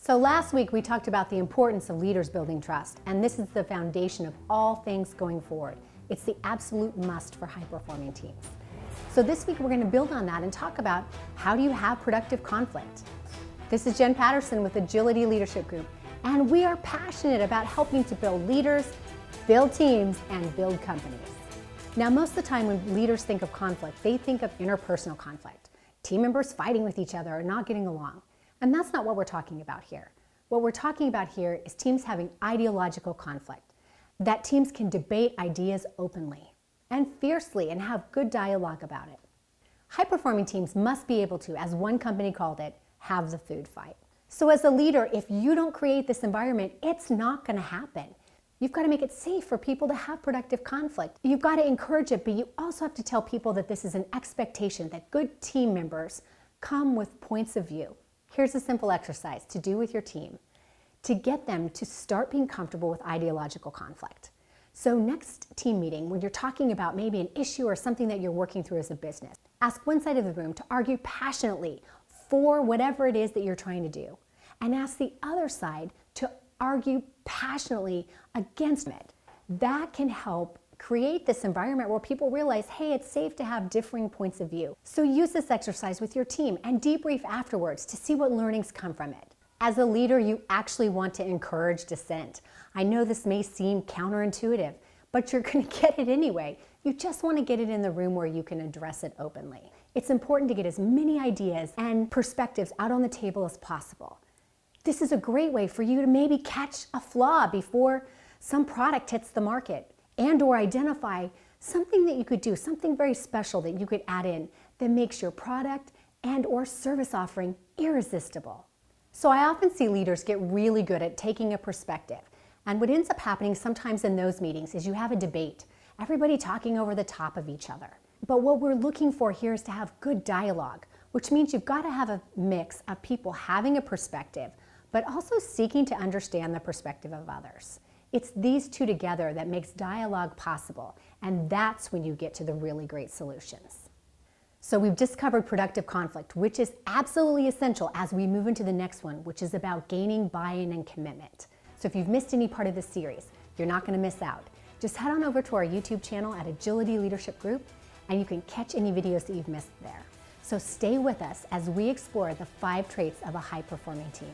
So last week we talked about the importance of leaders building trust, and this is the foundation of all things going forward. It's the absolute must for high-performing teams. So this week we're going to build on that and talk about how do you have productive conflict. This is Jen Patterson with Agility Leadership Group, and we are passionate about helping to build leaders, build teams, and build companies. Now, most of the time when leaders think of conflict, they think of interpersonal conflict, team members fighting with each other or not getting along. And that's not what we're talking about here. What we're talking about here is teams having ideological conflict, that teams can debate ideas openly and fiercely and have good dialogue about it. High-performing teams must be able to, as one company called it, have the food fight. So as a leader, if you don't create this environment, it's not going to happen. You've got to make it safe for people to have productive conflict. You've got to encourage it, but you also have to tell people that this is an expectation, that good team members come with points of view. Here's a simple exercise to do with your team to get them to start being comfortable with ideological conflict. So next team meeting, when you're talking about maybe an issue or something that you're working through as a business, ask one side of the room to argue passionately for whatever it is that you're trying to do, and ask the other side to argue passionately against it. That can help create this environment where people realize, hey, it's safe to have differing points of view. So use this exercise with your team and debrief afterwards to see what learnings come from it. As a leader, you actually want to encourage dissent. I know this may seem counterintuitive, but you're going to get it anyway. You just want to get it in the room where you can address it openly. It's important to get as many ideas and perspectives out on the table as possible. This is a great way for you to maybe catch a flaw before some product hits the market, and or identify something that you could do, something very special that you could add in that makes your product and or service offering irresistible. So I often see leaders get really good at taking a perspective. And what ends up happening sometimes in those meetings is you have a debate, everybody talking over the top of each other. But what we're looking for here is to have good dialogue, which means you've got to have a mix of people having a perspective, but also seeking to understand the perspective of others. It's these two together that makes dialogue possible, and that's when you get to the really great solutions. So we've just covered productive conflict, which is absolutely essential as we move into the next one, which is about gaining buy-in and commitment. So if you've missed any part of this series, you're not going to miss out. Just head on over to our YouTube channel at Agility Leadership Group, and you can catch any videos that you've missed there. So stay with us as we explore the 5 traits of a high-performing team.